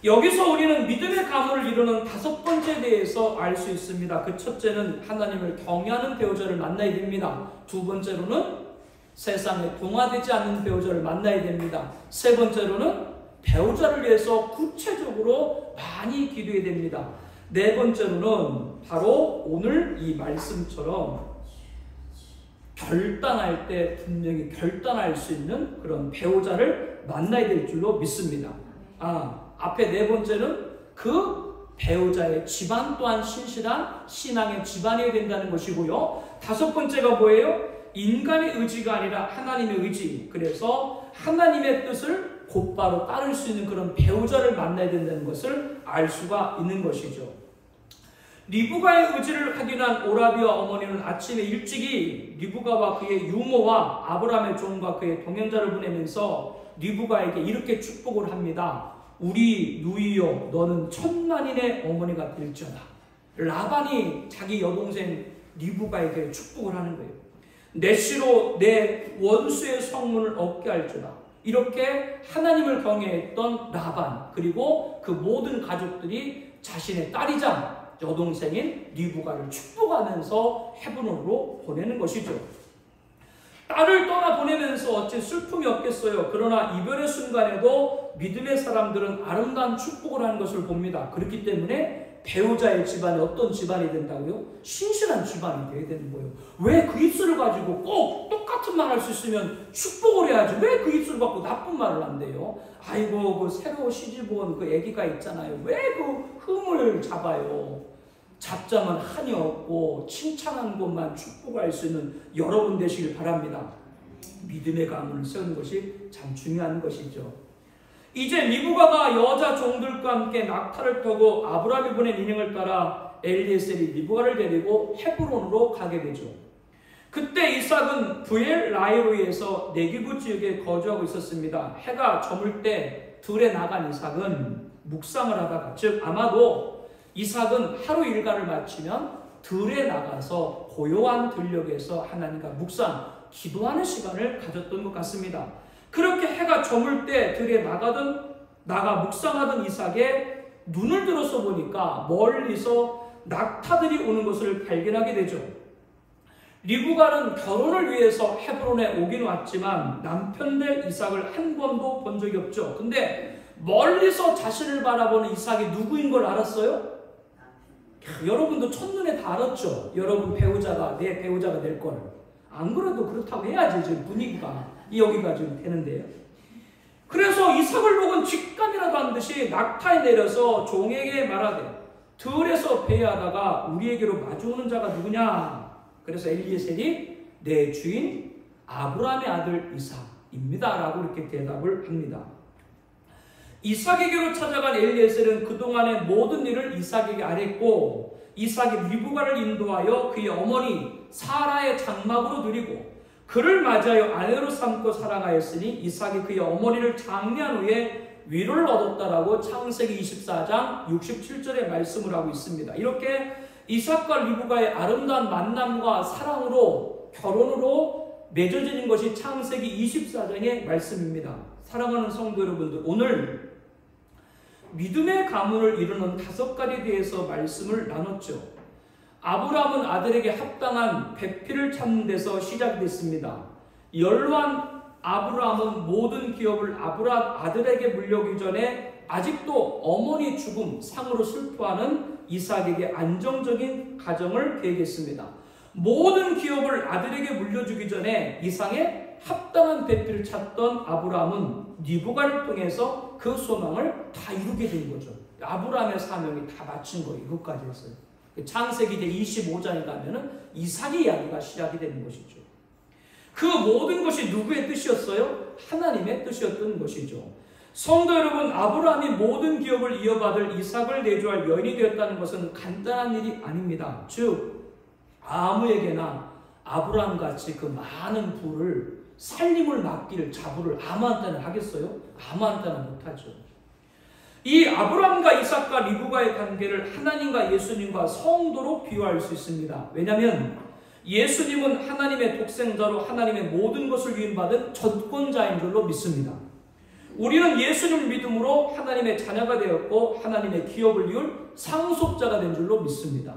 여기서 우리는 믿음의 가문을 이루는 다섯 번째에 대해서 알 수 있습니다. 그 첫째는 하나님을 경외하는 배우자를 만나야 됩니다. 두 번째로는 세상에 동화되지 않는 배우자를 만나야 됩니다. 세 번째로는 배우자를 위해서 구체적으로 많이 기도해야 됩니다. 네 번째로는 바로 오늘 이 말씀처럼 결단할 때 분명히 결단할 수 있는 그런 배우자를 만나야 될 줄로 믿습니다. 앞에 네 번째는 그 배우자의 집안 또한 신실한 신앙의 집안이어야 된다는 것이고요. 다섯 번째가 뭐예요? 인간의 의지가 아니라 하나님의 의지. 그래서 하나님의 뜻을 곧바로 따를 수 있는 그런 배우자를 만나야 된다는 것을 알 수가 있는 것이죠. 리브가의 의지를 확인한 오라비와 어머니는 아침에 일찍이 리브가와 그의 유모와 아브라함의 종과 그의 동행자를 보내면서 리브가에게 이렇게 축복을 합니다. 우리 누이여 너는 천만인의 어머니가 될지어다. 라반이 자기 여동생 리브가에게 축복을 하는 거예요. 내 씨로 내 원수의 성문을 얻게 할지어다. 이렇게 하나님을 경외했던 라반 그리고 그 모든 가족들이 자신의 딸이자 여동생인 리브가를 축복하면서 헤브론으로 보내는 것이죠. 딸을 떠나보내면서 어찌 슬픔이 없겠어요. 그러나 이별의 순간에도 믿음의 사람들은 아름다운 축복을 하는 것을 봅니다. 그렇기 때문에 배우자의 집안이 어떤 집안이 된다고요? 신실한 집안이 되어야 되는 거예요. 왜 그 입술을 가지고 꼭 똑같은 말 할 수 있으면 축복을 해야지. 왜 그 입술을 갖고 나쁜 말을 한대요? 아이고 그 새로 시집온 그 애기가 있잖아요. 왜 그 흠을 잡아요? 잡자면 한이 없고 칭찬한 것만 축복할 수 있는 여러분 되시길 바랍니다. 믿음의 가문을 세우는 것이 참 중요한 것이죠. 이제 리브가가 여자 종들과 함께 낙타를 타고 아브라함이 보낸 인형을 따라 엘리에셀이 리브가를 데리고 헤브론으로 가게 되죠. 그때 이삭은 브엘라이로이에서 네기브 지역에 거주하고 있었습니다. 해가 저물 때 들에 나간 이삭은 묵상을 하다가, 즉 아마도 이삭은 하루 일과를 마치면 들에 나가서 고요한 들녘에서 하나님과 묵상, 기도하는 시간을 가졌던 것 같습니다. 그렇게 해가 저물 때 들에 나가 묵상하던 이삭의 눈을 들어서 보니까 멀리서 낙타들이 오는 것을 발견하게 되죠. 리브가는 결혼을 위해서 헤브론에 오긴 왔지만 남편 될 이삭을 한 번도 본 적이 없죠. 근데 멀리서 자신을 바라보는 이삭이 누구인 걸 알았어요? 여러분도 첫눈에 다 알았죠? 여러분 배우자가 내 배우자가 될 걸. 안 그래도 그렇다고 해야지 지금 분위기가 여기가 지금 되는데요. 그래서 이삭을 보곤 직감이라도 한 듯이 낙타에 내려서 종에게 말하되 들에서 배회하다가 우리에게로 마주오는 자가 누구냐? 그래서 엘리에셀이 내 주인 아브라함의 아들 이삭입니다 라고 이렇게 대답을 합니다. 이삭에게로 찾아간 엘리에셀은 그동안의 모든 일을 이삭에게 아뢰고 이삭이 리브가를 인도하여 그의 어머니 사라의 장막으로 들이고 그를 맞이하여 아내로 삼고 사랑하였으니 이삭이 그의 어머니를 장례한 후에 위로를 얻었다라고 창세기 24장 67절의 말씀을 하고 있습니다. 이렇게 이삭과 리브가의 아름다운 만남과 사랑으로 결혼으로 맺어지는 것이 창세기 24장의 말씀입니다. 사랑하는 성도 여러분들, 오늘 믿음의 가문을 이루는 5가지에 대해서 말씀을 나눴죠. 아브라함은 아들에게 합당한 배필을 찾는 데서 시작됐습니다. 연로한 아브라함은 모든 기업을 아들에게 물려기 전에 아직도 어머니 죽음 상으로 슬퍼하는 이삭에게 안정적인 가정을 계획했습니다. 모든 기업을 아들에게 물려주기 전에 이삭의 합당한 배필을 찾던 아브라함은 리브가를 통해서 그 소망을 다 이루게 된 거죠. 아브라함의 사명이 다 마친 거예요. 이것까지 했어요. 창세기 25장에 가면은 이삭의 이야기가 시작이 되는 것이죠. 그 모든 것이 누구의 뜻이었어요? 하나님의 뜻이었던 것이죠. 성도 여러분, 아브라함이 모든 기업을 이어받을 이삭을 내조할 여인이 되었다는 것은 간단한 일이 아닙니다. 즉 아무에게나 아브라함같이 그 많은 부를 살림을 맡기를 자부를 아무한테나 하겠어요? 아무한테나 못하죠. 이 아브라함과 이삭과 리브가의 관계를 하나님과 예수님과 성도로 비유할 수 있습니다. 왜냐하면 예수님은 하나님의 독생자로 하나님의 모든 것을 위임받은 전권자인 줄로 믿습니다. 우리는 예수님을 믿음으로 하나님의 자녀가 되었고 하나님의 기업을 이룰 상속자가 된 줄로 믿습니다.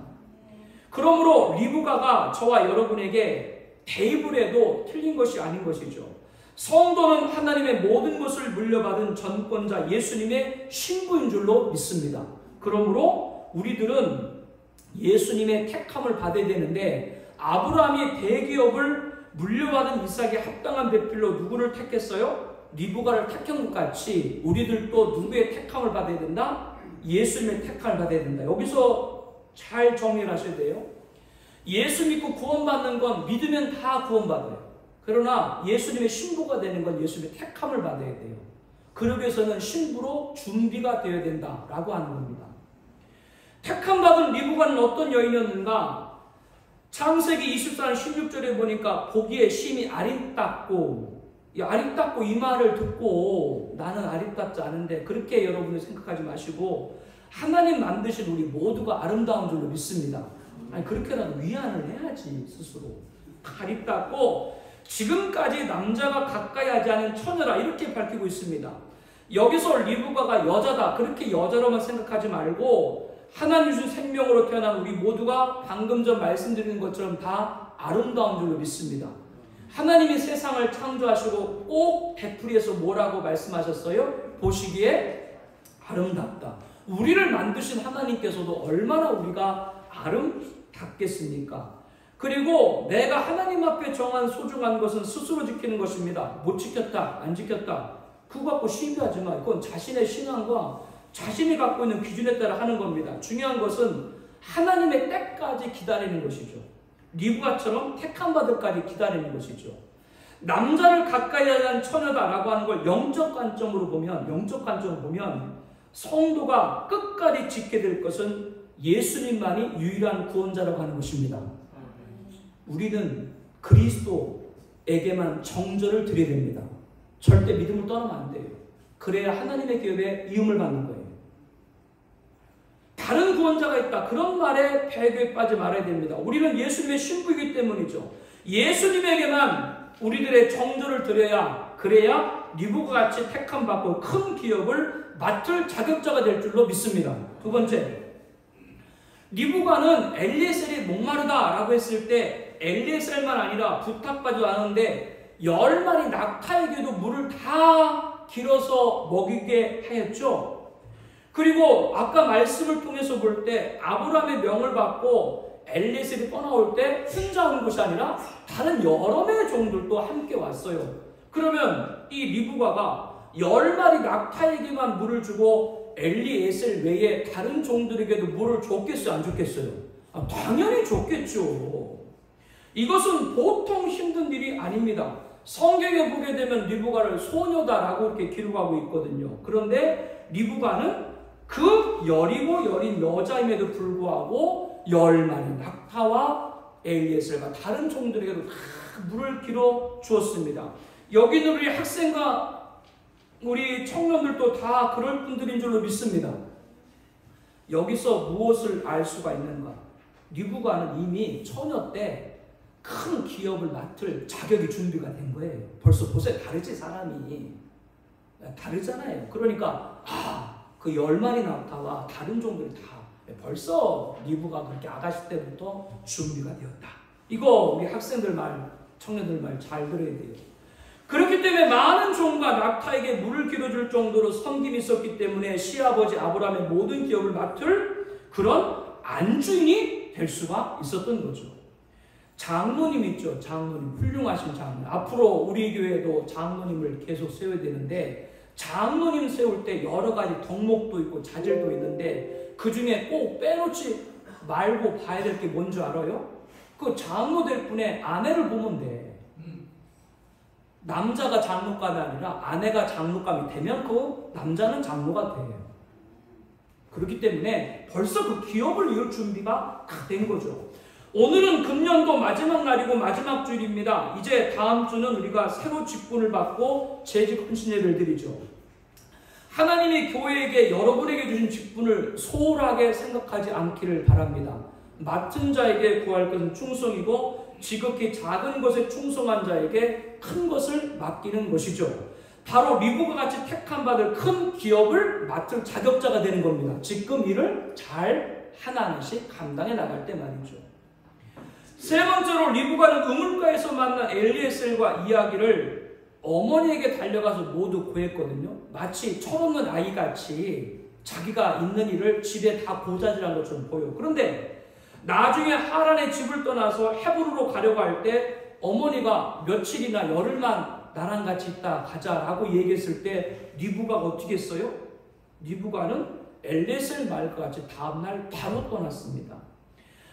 그러므로 리브가가 저와 여러분에게 대입을 해도 틀린 것이 아닌 것이죠. 성도는 하나님의 모든 것을 물려받은 전권자 예수님의 신부인 줄로 믿습니다. 그러므로 우리들은 예수님의 택함을 받아야 되는데 아브라함이 대기업을 물려받은 이삭의 합당한 배필로 누구를 택했어요? 리브가를 택한 것 같이 우리들도 누구의 택함을 받아야 된다? 예수님의 택함을 받아야 된다. 여기서 잘 정리를 하셔야 돼요. 예수 믿고 구원받는 건 믿으면 다 구원받아요. 그러나 예수님의 신부가 되는 건 예수님의 택함을 받아야 돼요. 그러기 위해서는 신부로 준비가 되어야 된다라고 하는 겁니다. 택함받은 리브가는 어떤 여인이었는가? 창세기 24장 16절에 보니까 보기에 심히 아름답고 이 말을 듣고 나는 아름답지 않은데 그렇게 여러분이 생각하지 마시고 하나님 만드신 우리 모두가 아름다운 줄로 믿습니다. 아니 그렇게라도 위안을 해야지 스스로. 아름답고 지금까지 남자가 가까이 하지 않은 처녀라 이렇게 밝히고 있습니다. 여기서 리브가가 여자다 그렇게 여자로만 생각하지 말고 하나님 주신 생명으로 태어난 우리 모두가 방금 전 말씀드린 것처럼 다 아름다운 줄로 믿습니다. 하나님이 세상을 창조하시고 꼭 베풀이에서 뭐라고 말씀하셨어요? 보시기에 아름답다. 우리를 만드신 하나님께서도 얼마나 우리가 아름답겠습니까? 그리고 내가 하나님 앞에 정한 소중한 것은 스스로 지키는 것입니다. 못 지켰다, 안 지켰다. 그거 갖고 시비하지 마. 그건 자신의 신앙과 자신이 갖고 있는 기준에 따라 하는 겁니다. 중요한 것은 하나님의 때까지 기다리는 것이죠. 리브가처럼 택함받을까지 기다리는 것이죠. 남자를 가까이 하는 처녀다라고 하는 걸 영적 관점으로 보면 성도가 끝까지 지켜야 될 것은 예수님만이 유일한 구원자라고 하는 것입니다. 우리는 그리스도에게만 정절을 드려야 됩니다. 절대 믿음을 떠나면 안 돼요. 그래야 하나님의 기업에 이음을 받는 거예요. 다른 구원자가 있다. 그런 말에 배교에 빠지 말아야 됩니다. 우리는 예수님의 신부이기 때문이죠. 예수님에게만 우리들의 정절을 드려야 그래야 리브가 같이 택함받고 큰 기업을 맡을 자격자가 될 줄로 믿습니다. 두 번째, 리브가는 엘리에셀이 목마르다라고 했을 때 엘리에셀만 아니라 부탁받지 않았는데 10마리 낙타에게도 물을 다 길어서 먹이게 하였죠. 그리고 아까 말씀을 통해서 볼 때 아브라함의 명을 받고 엘리에셀이 떠나올 때 혼자 온 것이 아니라 다른 여러 명의 종들도 함께 왔어요. 그러면 이 리브가가 10마리 낙타에게만 물을 주고 엘리에셀 외에 다른 종들에게도 물을 줬겠어요? 안 줬겠어요? 당연히 줬겠죠. 이것은 보통 힘든 일이 아닙니다. 성경에 보게 되면 리브가를 소녀다라고 이렇게 기록하고 있거든요. 그런데 리브가는 그 여리고 여린 여자임에도 불구하고 10마리 낙타와 엘리에셀과 다른 종들에게도 다 물을 길어 주었습니다. 여기 있는 우리 학생과 우리 청년들도 다 그럴 분들인 줄로 믿습니다. 여기서 무엇을 알 수가 있는가? 리브가는 이미 처녀 때 큰 기업을 맡을 자격이 준비가 된 거예요. 벌써 보세요. 다르지, 사람이. 다르잖아요. 그러니까 그 10마리 낙타와 다른 종들이 다 벌써 리브가 그렇게 아가씨 때부터 준비가 되었다. 이거 우리 학생들 말, 청년들 말 잘 들어야 돼요. 그렇기 때문에 많은 종과 낙타에게 물을 길어줄 정도로 섬김이 있었기 때문에 시아버지 아브라함의 모든 기업을 맡을 그런 안주인이 될 수가 있었던 거죠. 장로님 있죠. 장로님, 훌륭하신 장로님. 앞으로 우리 교회도 장로님을 계속 세워야 되는데, 장로님 세울 때 여러 가지 덕목도 있고 자질도 있는데 그 중에 꼭 빼놓지 말고 봐야 될 게 뭔지 알아요? 그 장로 될 분의 아내를 보면 돼. 남자가 장로감이 아니라 아내가 장로감이 되면 그 남자는 장로가 돼요. 그렇기 때문에 벌써 그 기업을 이룰 준비가 다 된 거죠. 오늘은 금년도 마지막 날이고 마지막 주일입니다. 이제 다음 주는 우리가 새로 직분을 받고 재직 헌신 예배를 드리죠. 하나님이 교회에게 여러분에게 주신 직분을 소홀하게 생각하지 않기를 바랍니다. 맡은 자에게 구할 것은 충성이고 지극히 작은 것에 충성한 자에게 큰 것을 맡기는 것이죠. 바로 리브가 같이 택함 받을 큰 기업을 맡을 자격자가 되는 겁니다. 지금 일을 잘 하나하나씩 감당해 나갈 때 말이죠. 세 번째로 리브가는 우물가에서 만난 엘리에셀과 이야기를 어머니에게 달려가서 모두 구했거든요. 마치 철없는 아이같이 자기가 있는 일을 집에 다 고자질한 것처럼 보여. 그런데 나중에 하란의 집을 떠나서 헤브론으로 가려고 할 때 어머니가 며칠이나 열흘만 나랑 같이 있다 가자라고 얘기했을 때 리브가가 어떻게 했어요? 리브가는 엘리에셀 말과 같이 다음날 바로 떠났습니다.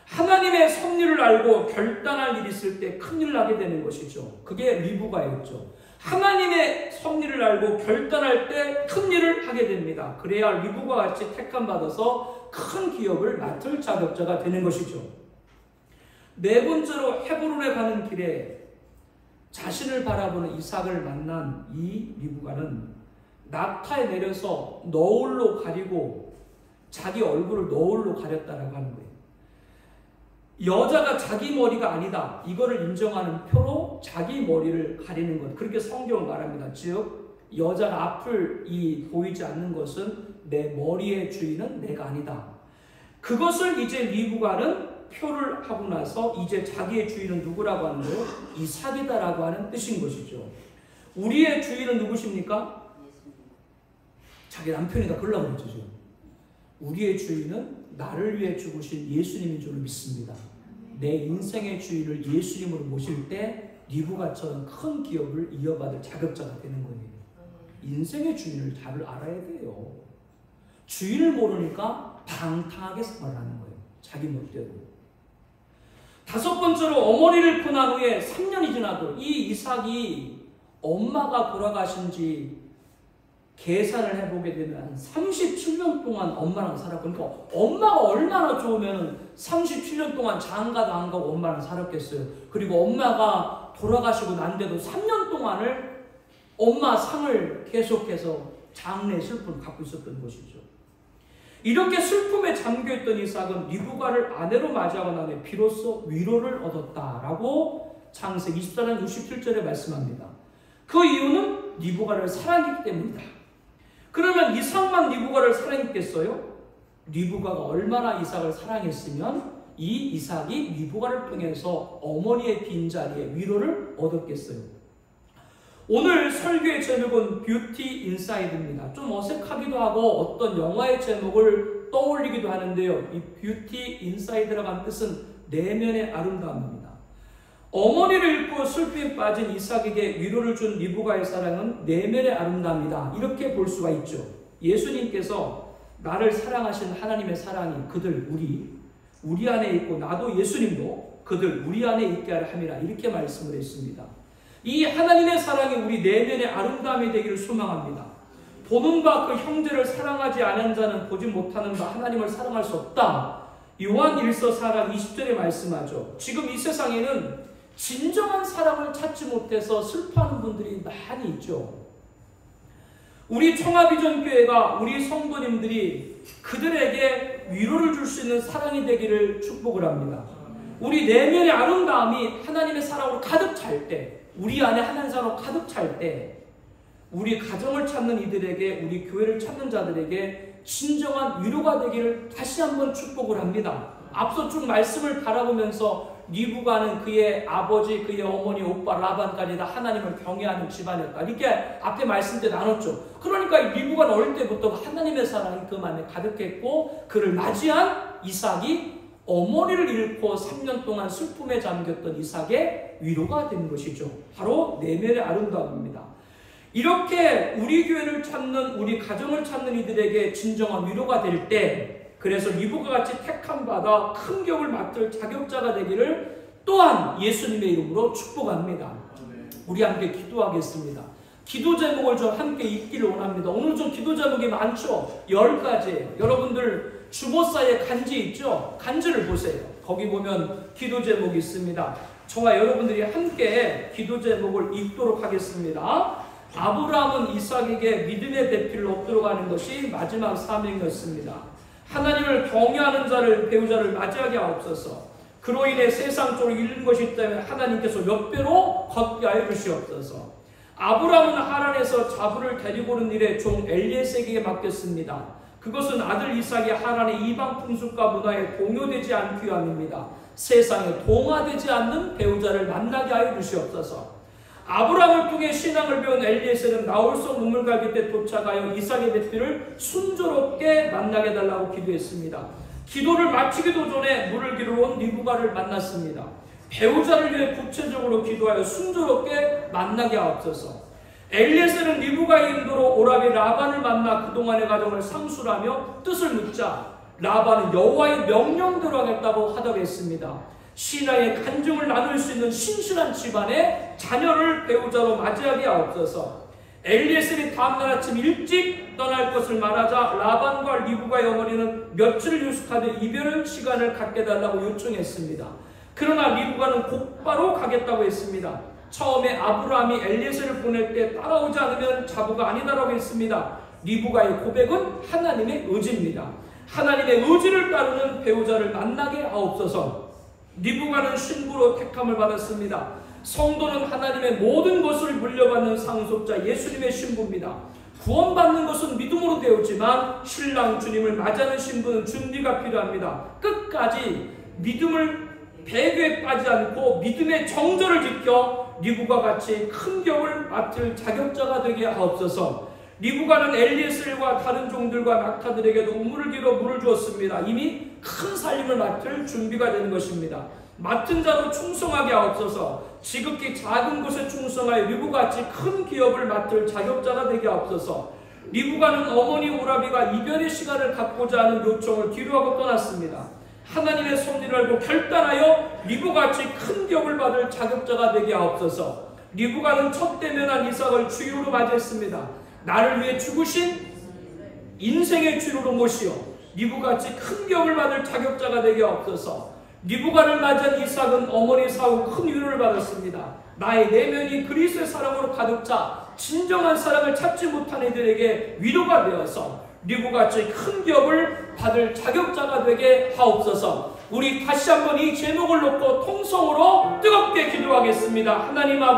하나님의 섭리를 알고 결단할 일이 있을 때 큰일 나게 되는 것이죠. 그게 리브가였죠. 하나님의 섭리를 알고 결단할 때 큰일을 하게 됩니다. 그래야 리브가 같이 택함 받아서 큰 기업을 맡을 자격자가 되는 것이죠. 네 번째로 헤브론에 가는 길에 자신을 바라보는 이삭을 만난 이 리브가는 낙타에 내려서 너울로 가리고 자기 얼굴을 너울로 가렸다라고 하는 거예요. 여자가 자기 머리가 아니다. 이거를 인정하는 표로 자기 머리를 가리는 것. 그렇게 성경은 말합니다. 즉 여자가 앞을 보이지 않는 것은 내 머리의 주인은 내가 아니다. 그것을 이제 리브가는 표를 하고 나서 이제 자기의 주인은 누구라고 하는 거예요? 이삭이다라고 하는 뜻인 것이죠. 우리의 주인은 누구십니까? 자기 남편이다. 그러려고 그랬죠. 지금. 우리의 주인은 나를 위해 죽으신 예수님인 줄 믿습니다. 내 인생의 주인을 예수님으로 모실 때 리브가처럼 큰 기업을 이어받을 자격자가 되는 거예요. 인생의 주인을 잘 알아야 돼요. 주인을 모르니까 방탕하게 생활하는 거예요. 자기 멋대로. 다섯 번째로 어머니를 보낸 후에 3년이 지나도 이 이삭이 엄마가 돌아가신 지 계산을 해보게 되면 37년 동안 엄마랑 살았고, 그러니까 엄마가 얼마나 좋으면 37년 동안 장가도 안 가고 엄마랑 살았겠어요. 그리고 엄마가 돌아가시고 난데도 3년 동안을 엄마 상을 계속해서 장래 슬픔을 갖고 있었던 것이죠. 이렇게 슬픔에 잠겨있던 이삭은 리브가를 아내로 맞이하고 난 후에 비로소 위로를 얻었다라고 창세기 24장 67절에 말씀합니다. 그 이유는 리브가를 사랑했기 때문이다. 그러면 이삭만 리브가를 사랑했겠어요? 리브가가 얼마나 이삭을 사랑했으면 이 이삭이 리브가를 통해서 어머니의 빈자리에 위로를 얻었겠어요? 오늘 설교의 제목은 뷰티 인사이드입니다. 좀 어색하기도 하고 어떤 영화의 제목을 떠올리기도 하는데요. 이 뷰티 인사이드라고 하는 뜻은 내면의 아름다움입니다. 어머니를 잃고 슬픔에 빠진 이삭에게 위로를 준 리브가의 사랑은 내면의 아름다움이다. 이렇게 볼 수가 있죠. 예수님께서 나를 사랑하신 하나님의 사랑이 그들 우리 안에 있고 나도 예수님도 그들 우리 안에 있게 하려 함이라. 이렇게 말씀을 했습니다. 이 하나님의 사랑이 우리 내면의 아름다움이 되기를 소망합니다. 보는 바 그 형제를 사랑하지 않은 자는 보지 못하는 바 하나님을 사랑할 수 없다. 요한 1서 4장 20절에 말씀하죠. 지금 이 세상에는 진정한 사랑을 찾지 못해서 슬퍼하는 분들이 많이 있죠. 우리 청아비전교회가 우리 성도님들이 그들에게 위로를 줄 수 있는 사랑이 되기를 축복을 합니다. 우리 내면의 아름다움이 하나님의 사랑으로 가득 찰 때, 우리 안에 하나님의 사랑으로 가득 찰 때, 우리 가정을 찾는 이들에게, 우리 교회를 찾는 자들에게 진정한 위로가 되기를 다시 한번 축복을 합니다. 앞서 쭉 말씀을 바라보면서 리브가는 그의 아버지, 그의 어머니, 오빠 라반까지 다 하나님을 경외하는 집안이었다. 이렇게 앞에 말씀 때 나눴죠. 그러니까 리브가는 어릴 때부터 하나님의 사랑이 그 마음에 가득했고, 그를 맞이한 이삭이 어머니를 잃고 3년 동안 슬픔에 잠겼던 이삭의 위로가 된 것이죠. 바로 내면의 아름다움입니다. 이렇게 우리 교회를 찾는, 우리 가정을 찾는 이들에게 진정한 위로가 될 때, 그래서 리브가 같이 택함 받아 큰 격을 맡을 자격자가 되기를 또한 예수님의 이름으로 축복합니다. 우리 함께 기도하겠습니다. 기도 제목을 좀 함께 읽기를 원합니다. 오늘 좀 기도 제목이 많죠? 10가지예요. 여러분들 주보 사이에 간지 있죠? 간지를 보세요. 거기 보면 기도 제목이 있습니다. 저와 여러분들이 함께 기도 제목을 읽도록 하겠습니다. 아브라함은 이삭에게 믿음의 대피를 얻도록 하는 것이 마지막 사명이었습니다. 하나님을 경외하는 자를, 배우자를 맞이하게 하옵소서. 그로 인해 세상 쪽으로 잃는 것이 있다면 하나님께서 몇 배로 걷게 하여 주시옵소서. 아브라함은 하란에서 자부를 데리고 오는 일에 종 엘리에셀에게 맡겼습니다. 그것은 아들 이삭이 하란의 이방 풍습과 문화에 동요되지 않기 위함입니다. 세상에 동화되지 않는 배우자를 만나게 하여 주시옵소서. 아브라함을 통해 신앙을 배운 엘리에셀은 나홀성 우물갈기 때 도착하여 이삭의 배필을 순조롭게 만나게 해달라고 기도했습니다. 기도를 마치기도 전에 물을 기르러 온 리브가를 만났습니다. 배우자를 위해 구체적으로 기도하여 순조롭게 만나게 하옵소서. 엘리에셀은 리브가의 인도로 오라비 라반을 만나 그동안의 가정을 상술하며 뜻을 묻자 라반은 여호와의 명령대로 하겠다고 하더랬습니다. 신앙의 간증을 나눌 수 있는 신실한 집안의 자녀를 배우자로 맞이하게 하옵소서. 엘리에셀이 다음날 아침 일찍 떠날 것을 말하자 라반과 리브가의 어머니는 며칠을 유숙하되 이별 시간을 갖게 해달라고 요청했습니다. 그러나 리브가는 곧바로 가겠다고 했습니다. 처음에 아브라함이 엘리에셀을 보낼 때 따라오지 않으면 자부가 아니다라고 했습니다. 리브가의 고백은 하나님의 의지입니다. 하나님의 의지를 따르는 배우자를 만나게 하옵소서. 리브가는 신부로 택함을 받았습니다. 성도는 하나님의 모든 것을 물려받는 상속자 예수님의 신부입니다. 구원받는 것은 믿음으로 되었지만 신랑 주님을 맞이하는 신부는 준비가 필요합니다. 끝까지 믿음을 배교에 빠지지 않고 믿음의 정절을 지켜 리브가 같이 큰 격을 맡을 자격자가 되게 하옵소서. 리브가는 엘리에셀과 다른 종들과 낙타들에게도 우물을 길어 물을 주었습니다. 이미 큰 살림을 맡을 준비가 되는 것입니다. 맡은 자로 충성하게 하옵소서. 지극히 작은 곳에 충성하여 리브가같이 큰 기업을 맡을 자격자가 되게 하옵소서. 리브가는 어머니 오라비가 이별의 시간을 갖고자 하는 요청을 뒤로하고 떠났습니다. 하나님의 섭리를 알고 결단하여 리브가같이 큰 기업을 받을 자격자가 되게 하옵소서. 리브가는 첫 대면한 이삭을 주유로 맞이했습니다. 나를 위해 죽으신 인생의 주로로 모시어 리브가같이 큰 격을 받을 자격자가 되게 하옵소서. 리브가를 맞이한 이삭은 어머니 사후 큰 위로를 받았습니다. 나의 내면이 그리스도의 사랑으로 가득 차 진정한 사랑을 찾지 못한 이들에게 위로가 되어서 리브가같이 큰 격을 받을 자격자가 되게 하옵소서. 우리 다시 한번 이 제목을 놓고 통성으로 뜨겁게 기도하겠습니다. 하나님 아버지,